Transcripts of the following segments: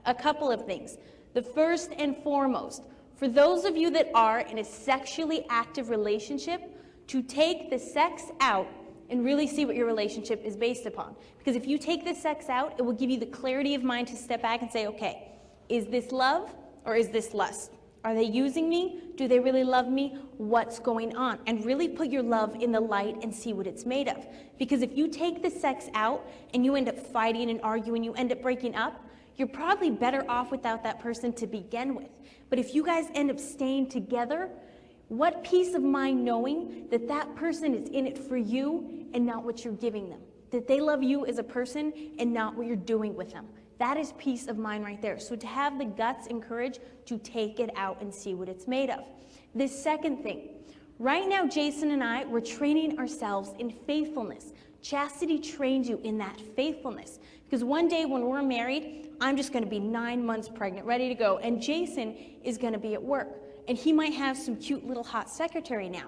A couple of things. The first and foremost, for those of you that are in a sexually active relationship, to take the sex out and really see what your relationship is based upon. Because if you take the sex out, it will give you the clarity of mind to step back and say, okay, is this love or is this lust? Are they using me? Do they really love me? What's going on? And really put your love in the light and see what it's made of. Because if you take the sex out and you end up fighting and arguing, you end up breaking up, you're probably better off without that person to begin with. But if you guys end up staying together, what peace of mind knowing that that person is in it for you and not what you're giving them? That they love you as a person and not what you're doing with them. That is peace of mind right there. So to have the guts and courage to take it out and see what it's made of. The second thing, right now Jason and I, we're training ourselves in faithfulness. Chastity trains you in that faithfulness. Because one day when we're married, I'm just going to be 9 months pregnant, ready to go, and Jason is going to be at work. And he might have some cute little hot secretary now.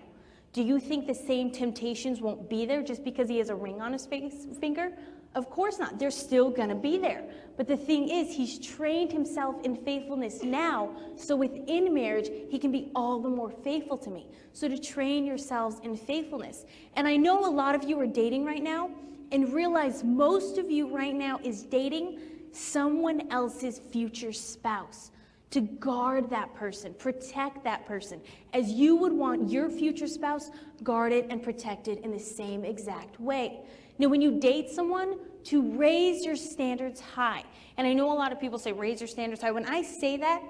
Do you think the same temptations won't be there just because he has a ring on his finger? Of course not. They're still going to be there. But the thing is, he's trained himself in faithfulness now, so within marriage, he can be all the more faithful to me. So to train yourselves in faithfulness. And I know a lot of you are dating right now, and realize most of you right now is dating someone else's future spouse. To guard that person, protect that person, as you would want your future spouse guarded and protected in the same exact way. Now, when you date someone, to raise your standards high. And I know a lot of people say raise your standards high. When I say that,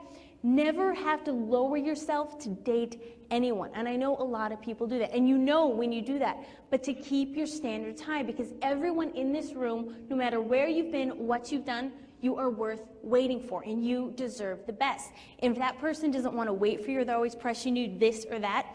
never have to lower yourself to date anyone. And I know a lot of people do that. And you know when you do that. But to keep your standards high, because everyone in this room, no matter where you've been, what you've done, you are worth waiting for, and you deserve the best. And if that person doesn't want to wait for you, or they're always pressing you this or that,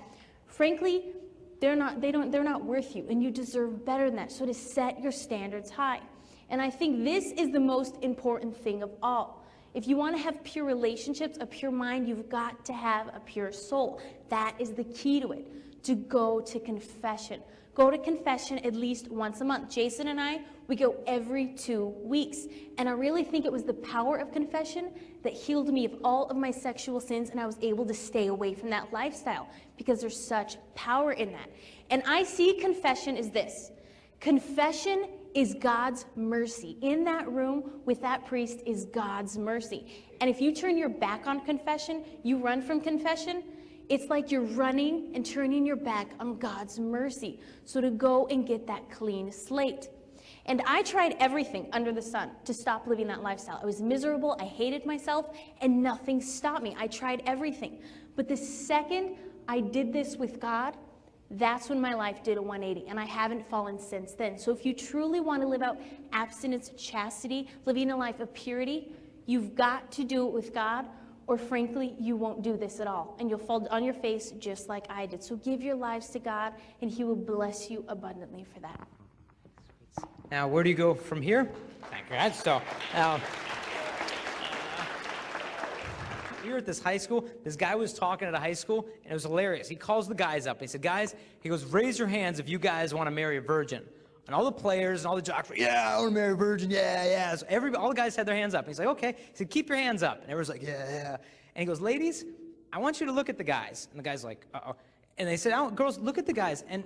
frankly, they're not worth you, and you deserve better than that. So to set your standards high. And I think this is the most important thing of all. If you want to have pure relationships, a pure mind, you've got to have a pure soul. That is the key to it, to go to confession. Go to confession at least once a month. Jason and I, we go every 2 weeks. And I really think it was the power of confession that healed me of all of my sexual sins, and I was able to stay away from that lifestyle because there's such power in that. And I see confession as this. Confession is God's mercy. In that room with that priest is God's mercy. And if you turn your back on confession, you run from confession, it's like you're running and turning your back on God's mercy. So to go and get that clean slate. And I tried everything under the sun to stop living that lifestyle. I was miserable, I hated myself, and nothing stopped me. I tried everything. But the second I did this with God, that's when my life did a 180, and I haven't fallen since then. So if you truly want to live out abstinence, chastity, living a life of purity, you've got to do it with God, or frankly, you won't do this at all, and you'll fall on your face just like I did. So give your lives to God, and He will bless you abundantly for that. Now, where do you go from here? Congrats. So, now, here at this high school, this guy was talking at a high school, and it was hilarious. He calls the guys up. He said, guys, he goes, raise your hands if you guys want to marry a virgin. And all the players and all the jocks were, yeah, I want to marry a virgin, yeah, yeah. So all the guys had their hands up. And he's like, okay. He said, keep your hands up. And everyone's like, yeah, yeah. And he goes, ladies, I want you to look at the guys. And the guy's like, uh-oh. And they said, oh, girls, look at the guys. And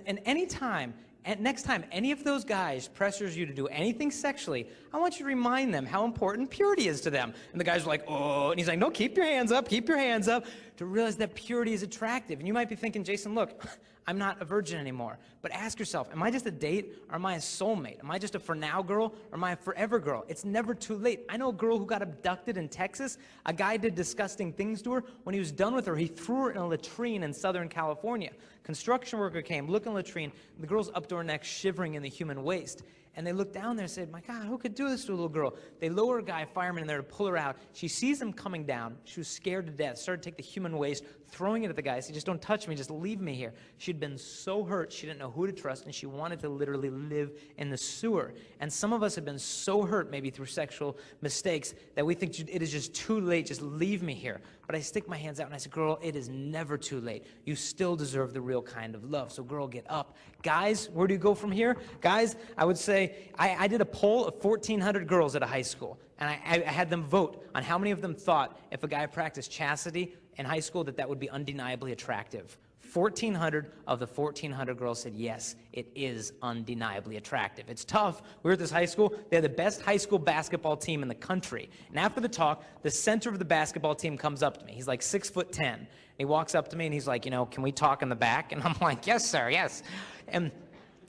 next time any of those guys pressures you to do anything sexually, I want you to remind them how important purity is to them. And the guys were like, oh. And he's like, no, keep your hands up, to realize that purity is attractive. And you might be thinking, Jason, look, I'm not a virgin anymore. But ask yourself, am I just a date, or am I a soulmate? Am I just a for now girl, or am I a forever girl? It's never too late. I know a girl who got abducted in Texas. A guy did disgusting things to her. When he was done with her, he threw her in a latrine in Southern California. Construction worker came, looked in the latrine, the girl's up to her neck, shivering in the human waste. And they looked down there and said, my God, who could do this to a little girl? They lower a guy, a fireman in there to pull her out. She sees him coming down. She was scared to death, started to take the human waste, throwing it at the guy. Said, just don't touch me, just leave me here. She'd been so hurt, she didn't know who to trust, and she wanted to literally live in the sewer. And some of us have been so hurt, maybe through sexual mistakes, that we think it is just too late, just leave me here. But I stick my hands out and I say, girl, it is never too late. You still deserve the real kind of love. So girl, get up. Guys, where do you go from here? Guys, I would say, say, I did a poll of 1,400 girls at a high school, and I had them vote on how many of them thought if a guy practiced chastity in high school that would be undeniably attractive. 1,400 of the 1,400 girls said, yes, it is undeniably attractive. It's tough. We were at this high school. They had the best high school basketball team in the country. And after the talk, the center of the basketball team comes up to me. He's like 6'10". And he walks up to me and he's like, can we talk in the back? And I'm like, yes, sir, yes. And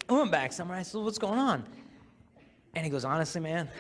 I went back somewhere. I said, what's going on? And he goes, honestly, man,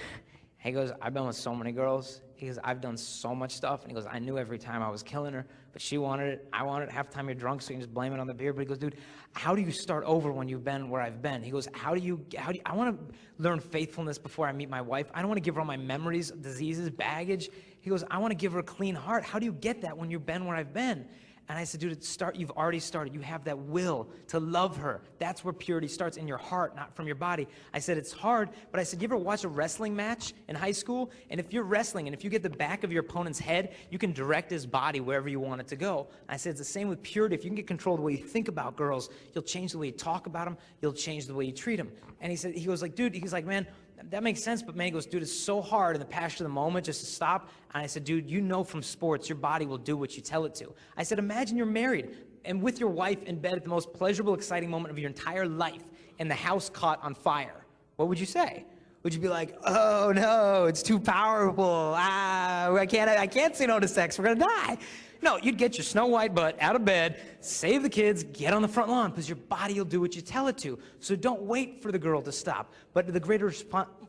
he goes, I've been with so many girls. He goes, I've done so much stuff. And he goes, I knew every time I was killing her, but she wanted it. I wanted it. Half the time you're drunk, so you can just blame it on the beer. But he goes, dude, how do you start over when you've been where I've been? He goes, I want to learn faithfulness before I meet my wife. I don't want to give her all my memories, diseases, baggage. He goes, I want to give her a clean heart. How do you get that when you've been where I've been? And I said, dude, you've already started. You have that will to love her. That's where purity starts, in your heart, not from your body. I said, it's hard, but I said, you ever watch a wrestling match in high school? And if you're wrestling, and if you get the back of your opponent's head, you can direct his body wherever you want it to go. And I said, it's the same with purity. If you can get control of the way you think about girls, you'll change the way you talk about them. You'll change the way you treat them. And he goes like, dude, he's like, man, that makes sense, but man, he goes, dude, it's so hard in the passion of the moment just to stop. And I said, dude, you know from sports, your body will do what you tell it to. I said, imagine you're married and with your wife in bed at the most pleasurable, exciting moment of your entire life, and the house caught on fire. What would you say? Would you be like, oh no, it's too powerful. I can't say no to sex. We're gonna die. No, you'd get your Snow White butt out of bed, save the kids, get on the front lawn, because your body will do what you tell it to. So don't wait for the girl to stop. But the greater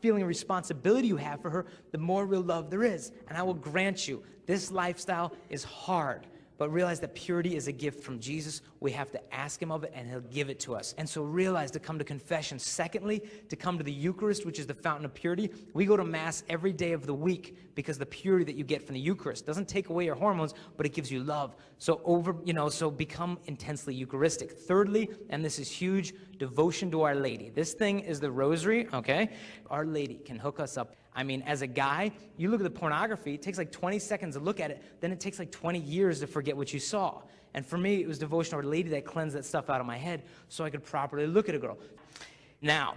feeling of responsibility you have for her, the more real love there is. And I will grant you, this lifestyle is hard. But realize that purity is a gift from Jesus. We have to ask him of it, and he'll give it to us. And so realize to come to confession. Secondly, to come to the Eucharist, which is the fountain of purity. We go to Mass every day of the week because the purity that you get from the Eucharist doesn't take away your hormones, but it gives you love. So become intensely Eucharistic. Thirdly, and this is huge, devotion to Our Lady. This thing is the rosary, okay? Our Lady can hook us up. I mean, as a guy, you look at the pornography, it takes like 20 seconds to look at it, then it takes like 20 years to forget what you saw. And for me, it was devotion to Our Lady that cleansed that stuff out of my head so I could properly look at a girl. Now,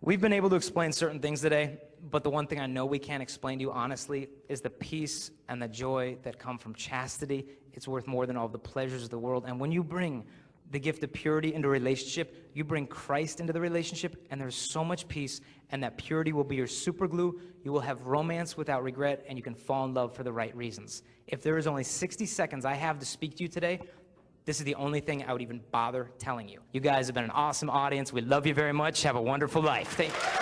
we've been able to explain certain things today, but the one thing I know we can't explain to you honestly is the peace and the joy that come from chastity. It's worth more than all the pleasures of the world. And when you bring the gift of purity into a relationship, you bring Christ into the relationship, and there's so much peace, and that purity will be your super glue. You will have romance without regret, and you can fall in love for the right reasons. If there is only 60 seconds I have to speak to you today, this is the only thing I would even bother telling you. You guys have been an awesome audience. We love you very much. Have a wonderful life. Thank you.